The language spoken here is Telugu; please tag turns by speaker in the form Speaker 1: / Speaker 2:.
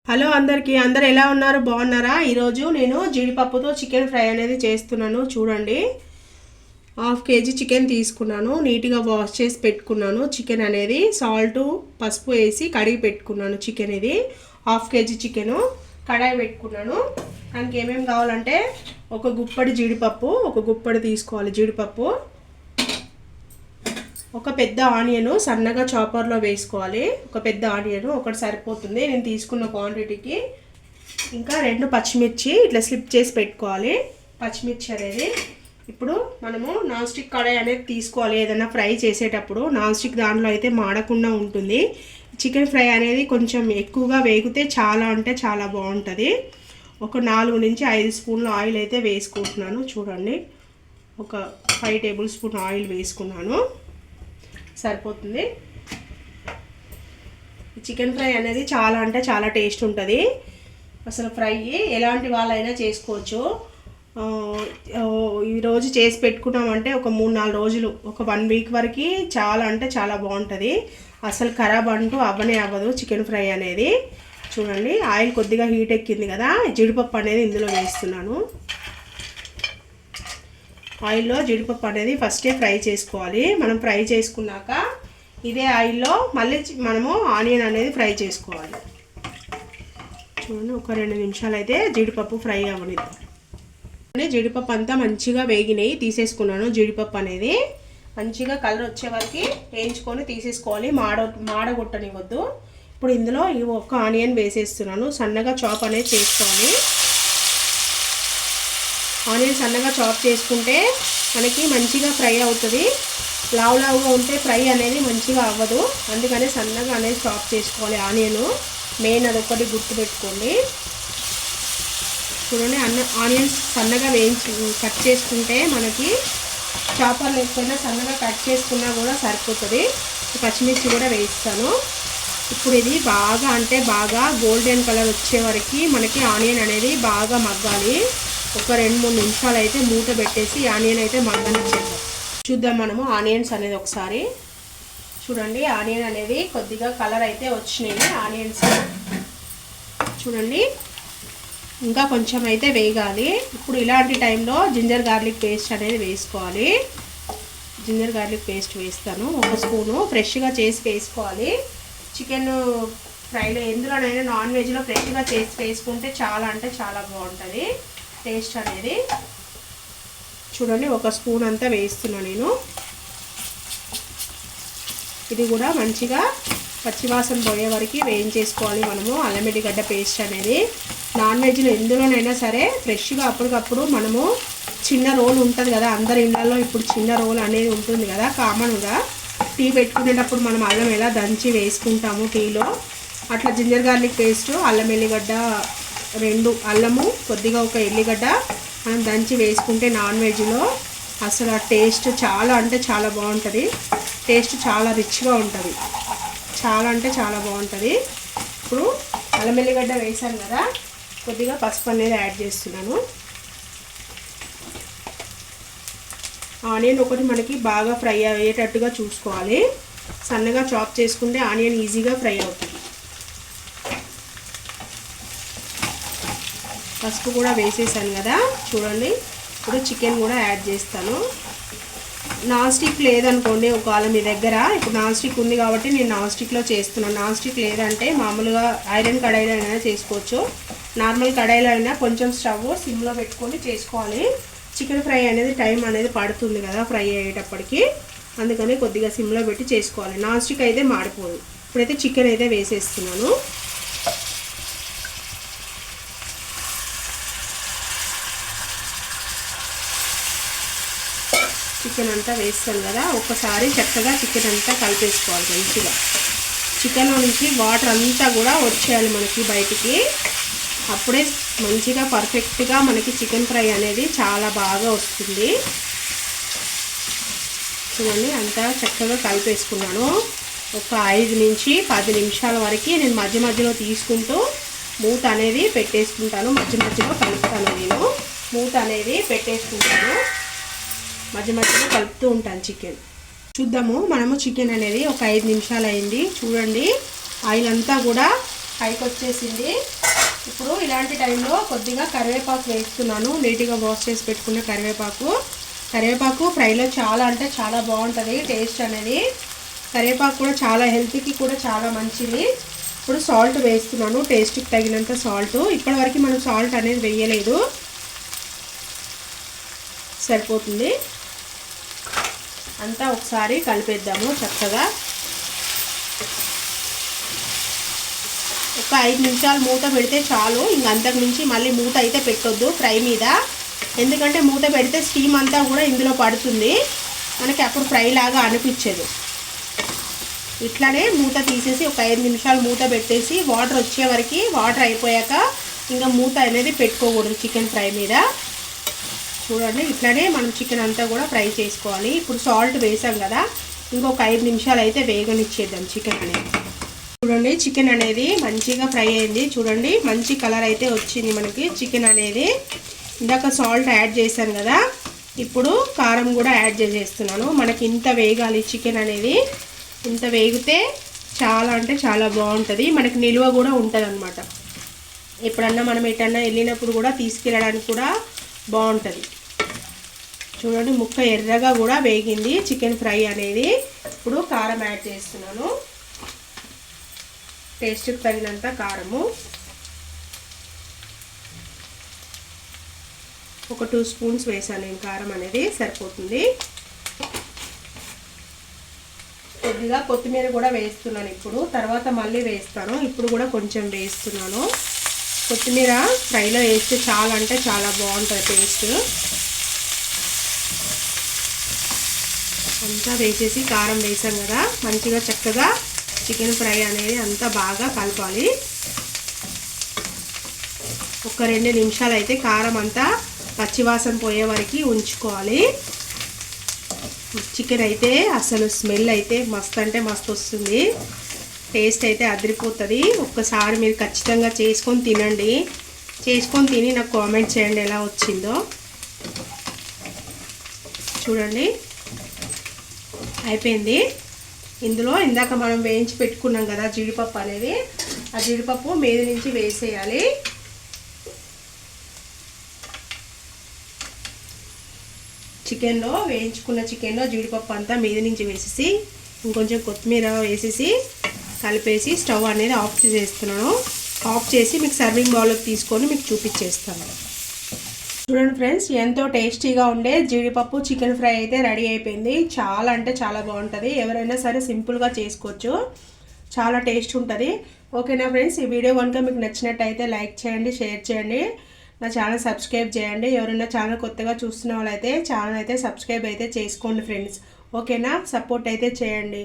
Speaker 1: హలో అందరికీ, అందరు ఎలా ఉన్నారు? బాగున్నారా? ఈరోజు నేను జీడిపప్పుతో చికెన్ ఫ్రై అనేది చేస్తున్నాను. చూడండి, 1/2 kg చికెన్ తీసుకున్నాను. నీట్గా వాష్ చేసి పెట్టుకున్నాను. చికెన్ అనేది సాల్ట్ పసుపు వేసి కడిగి పెట్టుకున్నాను. చికెన్ ఇది 1/2 kg చికెను కడాయి పెట్టుకున్నాను. దానికి ఏమేమి కావాలంటే ఒక గుప్పడి జీడిపప్పు, ఒక గుప్పడి తీసుకోవాలి జీడిపప్పు, ఒక పెద్ద ఆనియన్ సన్నగా చాపర్లో వేసుకోవాలి. ఒక పెద్ద ఆనియన్ ఒకటి సరిపోతుంది నేను తీసుకున్న క్వాంటిటీకి. ఇంకా 2 పచ్చిమిర్చి ఇట్లా స్లిప్ చేసి పెట్టుకోవాలి. పచ్చిమిర్చి అనేది ఇప్పుడు మనము నాన్ స్టిక్ కడాయి అనేది తీసుకోవాలి. ఏదైనా ఫ్రై చేసేటప్పుడు నాన్ స్టిక్ దాంట్లో అయితే మాడకుండా ఉంటుంది. చికెన్ ఫ్రై అనేది కొంచెం ఎక్కువగా వేగితే చాలా అంటే చాలా బాగుంటుంది. ఒక 4 నుంచి 5 స్పూన్ల ఆయిల్ అయితే వేసుకుంటున్నాను. చూడండి, ఒక 5 టేబుల్ స్పూన్ ఆయిల్ వేసుకున్నాను, సరిపోతుంది. చికెన్ ఫ్రై అనేది చాలా అంటే చాలా టేస్ట్ ఉంటుంది. అసలు ఫ్రై ఎలాంటి వాళ్ళైనా చేసుకోవచ్చు. ఈరోజు చేసి పెట్టుకున్నామంటే ఒక 3-4 రోజులు, ఒక 1 వీక్ వరకు చాలా అంటే చాలా బాగుంటుంది. అసలు ఖరాబ్ అంటూ అవ్వనే అవ్వదు చికెన్ ఫ్రై అనేది. చూడండి, ఆయిల్ కొద్దిగా హీట్ ఎక్కింది కదా, జీడిపప్పు అనేది ఇందులో వేస్తున్నాను. ఆయిల్లో జీడిపప్పు అనేది ఫస్టే ఫ్రై చేసుకోవాలి. మనం ఫ్రై చేసుకున్నాక ఇదే ఆయిల్లో మళ్ళీ మనము ఆనియన్ అనేది ఫ్రై చేసుకోవాలి. చూడండి, ఒక 2 నిమిషాలు అయితే జీడిపప్పు ఫ్రై అవ్వనిద్దాం. జీడిపప్పు అంతా మంచిగా వేగినాయి, తీసేసుకున్నాను. జీడిపప్పు అనేది మంచిగా కలర్ వచ్చే వరకు వేయించుకొని తీసేసుకోవాలి, మాడగొట్టనివ్వద్దు. ఇప్పుడు ఇందులో ఈ ఒక్క ఆనియన్ వేసేస్తున్నాను. సన్నగా చాప్ అనేది చేసుకోవాలి. ఆనియన్ సన్నగా చాప్ చేసుకుంటే మనకి మంచిగా ఫ్రై అవుతుంది. లావుగా ఉంటే ఫ్రై అనేది మంచిగా అవ్వదు. అందుకని సన్నగా అనేది చాప్ చేసుకోవాలి ఆనియన్. మెయిన్ అదొకటి గుర్తుపెట్టుకోండి. చూడండి, ఆనియన్స్ సన్నగా కట్ చేసుకుంటే మనకి చాపర్ లేకపోయినా సన్నగా కట్ చేసుకున్నా కూడా సరిపోతుంది. పచ్చిమిర్చి కూడా వేస్తాను. ఇప్పుడు ఇది బాగా అంటే బాగా గోల్డెన్ కలర్ వచ్చే వరకు మనకి ఆనియన్ అనేది బాగా మగ్గాలి. ఒక 2-3 నిమిషాలు అయితే మూత పెట్టేసి ఆనియన్ అయితే మగ్గనిచ్చేద్దాం. చూద్దాం మనము ఆనియన్స్ అనేది ఒకసారి. చూడండి, ఆనియన్ అనేది కొద్దిగా కలర్ అయితే వచ్చినాయి. ఆనియన్స్ చూడండి, ఇంకా కొంచెం అయితే వేగాలి. ఇప్పుడు ఇలాంటి టైంలో జింజర్ గార్లిక్ పేస్ట్ అనేది వేసుకోవాలి. జింజర్ గార్లిక్ పేస్ట్ వేస్తాను, 1 స్పూను ఫ్రెష్గా చేసి వేసుకోవాలి. చికెన్ ఫ్రైలో ఎందులోనైనా నాన్ వెజ్లో ఫ్రెష్గా చేసి వేసుకుంటే చాలా అంటే చాలా బాగుంటుంది టేస్ట్ అనేది. చూడండి, 1 స్పూన్ అంతా వేస్తున్నాను నేను. ఇది కూడా మంచిగా పచ్చివాసన పోయే వరకు వేయించేసుకోవాలి మనము. అల్లం వెల్లిగడ్డ పేస్ట్ అనేది నాన్ వెజ్లో ఎందులోనైనా సరే ఫ్రెష్గా అప్పటికప్పుడు మనము చిన్న రోల్ ఉంటుంది కదా, అందరి ఇళ్ళల్లో ఇప్పుడు చిన్న రోల్ అనేది ఉంటుంది కదా కామన్గా. టీ పెట్టుకునేటప్పుడు మనం అల్లం ఎలా దంచి వేసుకుంటాము టీలో, అట్లా జింజర్ గార్లిక్ పేస్ట్, అల్లం వెల్లిగడ్డ 2 అల్లము, కొద్దిగా ఒక ఎల్లిగడ్డ మనం దంచి వేసుకుంటే నాన్ వెజ్లో అసలు ఆ టేస్ట్ చాలా అంటే చాలా బాగుంటుంది. టేస్ట్ చాలా రిచ్గా ఉంటుంది, చాలా అంటే చాలా బాగుంటుంది. ఇప్పుడు అల్లం వెల్లిగడ్డ వేసాను కదా, కొద్దిగా పసుపు అనేది యాడ్ చేస్తున్నాను. ఆనియన్ ఒకటి మనకి బాగా ఫ్రై అయ్యేటట్టుగా చూసుకోవాలి. సన్నగా చాప్ చేసుకుంటే ఆనియన్ ఈజీగా ఫ్రై అవుతుంది. పసుపు కూడా వేసేసాను కదా. చూడండి, ఇప్పుడు చికెన్ కూడా యాడ్ చేస్తాను. నాన్ స్టిక్ లేదనుకోండి ఒకవేళ మీ దగ్గర, ఇప్పుడు నాన్ స్టిక్ ఉంది కాబట్టి నేను నాన్ స్టిక్లో చేస్తున్నాను. నాన్ స్టిక్ లేదంటే మామూలుగా ఐరన్ కడాయిలో అయినా చేసుకోవచ్చు. నార్మల్ కడాయిలో అయినా కొంచెం స్టవ్ సిమ్లో పెట్టుకొని చేసుకోవాలి. చికెన్ ఫ్రై అనేది టైం అనేది పడుతుంది కదా ఫ్రై అయ్యేటప్పటికి, అందుకని కొద్దిగా సిమ్లో పెట్టి చేసుకోవాలి. నాన్ స్టిక్ అయితే మాడిపోదు. ఇప్పుడైతే చికెన్ అయితే వేసేస్తున్నాను. చికెన్ అంతా వేస్తాను కదా, ఒక్కసారి చక్కగా చికెన్ అంతా కలిపేసుకోవాలి మంచిగా. చికెన్లో నుంచి వాటర్ అంతా కూడా వచ్చేయాలి మనకి బయటికి. అప్పుడే మంచిగా పర్ఫెక్ట్గా మనకి చికెన్ ఫ్రై అనేది చాలా బాగా వస్తుంది. చూడండి, అంతా చక్కగా కలిపేసుకున్నాను. ఒక 5 నుంచి 10 నిమిషాల వరకు నేను మధ్య మధ్యలో తీసుకుంటూ మూత అనేది పెట్టేసుకుంటాను. మధ్య మధ్యలో కలుపుతాను. నేను మూత అనేది పెట్టేసుకుంటాను, మధ్య మధ్యలో కలుపుతూ ఉంటాను చికెన్. చూద్దాము మనము చికెన్ అనేది ఒక 5 నిమిషాలు అయింది చూడండి. ఆయిల్ అంతా కూడా పైకి వచ్చేసింది. ఇప్పుడు ఇలాంటి టైంలో కొద్దిగా కరివేపాకు వేస్తున్నాను. నీట్గా వాష్ చేసి పెట్టుకున్న కరివేపాకు ఫ్రైలో చాలా అంటే చాలా బాగుంటుంది టేస్ట్ అనేది. కరివేపాకు కూడా చాలా హెల్త్కి కూడా చాలా మంచిది. ఇప్పుడు సాల్ట్ వేస్తున్నాను, టేస్ట్కి తగినంత సాల్ట్. ఇప్పటివరకు మనం సాల్ట్ అనేది వేయలేదు, సరిపోతుంది. అంతా ఒకసారి కలిపేద్దాము చక్కగా. ఒక 5 నిమిషాలు మూత పెడితే చాలు. అంతకు మించి మళ్ళీ మూత అయితే పెట్టొద్దు ఫ్రై మీద, ఎందుకంటే మూత పెడితే స్టీమ్ అంతా కూడా ఇందులో పడుతుంది, మనకి అప్పుడు ఫ్రై లాగా అనిపించదు. ఇట్లానే మూత తీసేసి ఒక 5 నిమిషాలు మూత పెట్టేసి వాటర్ వచ్చే వరకు, వాటర్ అయిపోయాక ఇంకా మూత అనేది పెట్టుకోకూడదు చికెన్ ఫ్రై మీద. చూడండి ఇట్లానే మనం చికెన్ అంతా కూడా ఫ్రై చేసుకోవాలి. ఇప్పుడు సాల్ట్ వేసాం కదా, ఇంకొక 5 నిమిషాలు అయితే వేగనిచ్చేద్దాం చికెన్ అనేది. చూడండి చికెన్ అనేది మంచిగా ఫ్రై అయింది. చూడండి మంచి కలర్ అయితే వచ్చింది మనకి చికెన్ అనేది. ఇందాక సాల్ట్ యాడ్ చేశాను కదా, ఇప్పుడు కారం కూడా యాడ్ చేసేస్తున్నాను. మనకి ఇంత వేగాలి చికెన్ అనేది, ఇంత వేగితే చాలా అంటే చాలా బాగుంటుంది, మనకి నిల్వ కూడా ఉంటుంది అన్నమాట. ఎప్పుడన్నా మనం ఎటన్నా వెళ్ళినప్పుడు కూడా తీసుకెళ్ళడానికి కూడా బాగుంటుంది. చూడండి ముక్క ఎర్రగా కూడా వేగింది చికెన్ ఫ్రై అనేది. ఇప్పుడు కారం యాడ్ చేస్తున్నాను, టేస్ట్కి తగినంత కారము. ఒక 2 స్పూన్స్ వేసాను నేను కారం అనేది, సరిపోతుంది. కొద్దిగా కొత్తిమీర కూడా వేస్తున్నాను ఇప్పుడు, తర్వాత మళ్ళీ వేస్తాను. ఇప్పుడు కూడా కొంచెం వేస్తున్నాను. కొత్తిమీర ఫ్రైలో వేస్తే చాలా అంటే చాలా బాగుంటుంది టేస్ట్. అంతా వేసేసి కారం వేసాం కదా, మంచిగా చక్కగా చికెన్ ఫ్రై అనేది అంతా బాగా కలపాలి. ఒక 2 నిమిషాలు అయితే కారం అంతా పచ్చివాసన పోయే వరకు ఉంచుకోవాలి. చికెన్ అయితే అసలు స్మెల్ అయితే మస్తు అంటే మస్తు వస్తుంది, టేస్ట్ అయితే అదిరిపోతుంది. ఒక్కసారి మీరు ఖచ్చితంగా చేసుకొని తినండి, చేసుకొని తిని నాకు కామెంట్ చేయండి ఎలా వచ్చిందో. చూడండి అయిపోయింది. ఇందులో ఇందాక మనం వేయించి పెట్టుకున్నాం కదా జీడిపప్పు అనేది, ఆ జీడిపప్పు మీద నుంచి వేసేయాలి. చికెన్లో వేయించుకున్న చికెన్లో జీడిపప్పు అంతా మీద నుంచి వేసేసి ఇంకొంచెం కొత్తిమీర వేసేసి కలిపేసి స్టవ్ అనేది ఆఫ్ చేసేస్తున్నాను. ఆఫ్ చేసి మీకు సర్వింగ్ బౌల్లోకి తీసుకొని మీకు చూపించేస్తాను. చూడండి ఫ్రెండ్స్, ఎంతో టేస్టీగా ఉండే జీడిపప్పు చికెన్ ఫ్రై అయితే రెడీ అయిపోయింది. చాలా అంటే చాలా బాగుంటుంది, ఎవరైనా సరే సింపుల్గా చేసుకోవచ్చు, చాలా టేస్ట్ ఉంటుంది. ఓకేనా ఫ్రెండ్స్, ఈ వీడియో కనుక మీకు నచ్చినట్టయితే లైక్ చేయండి, షేర్ చేయండి, నా ఛానల్ సబ్స్క్రైబ్ చేయండి. ఎవరైనా ఛానల్ కొత్తగా చూస్తున్న వాళ్ళైతే ఛానల్ అయితే సబ్స్క్రైబ్ అయితే చేసుకోండి ఫ్రెండ్స్. ఓకేనా, సపోర్ట్ అయితే చేయండి.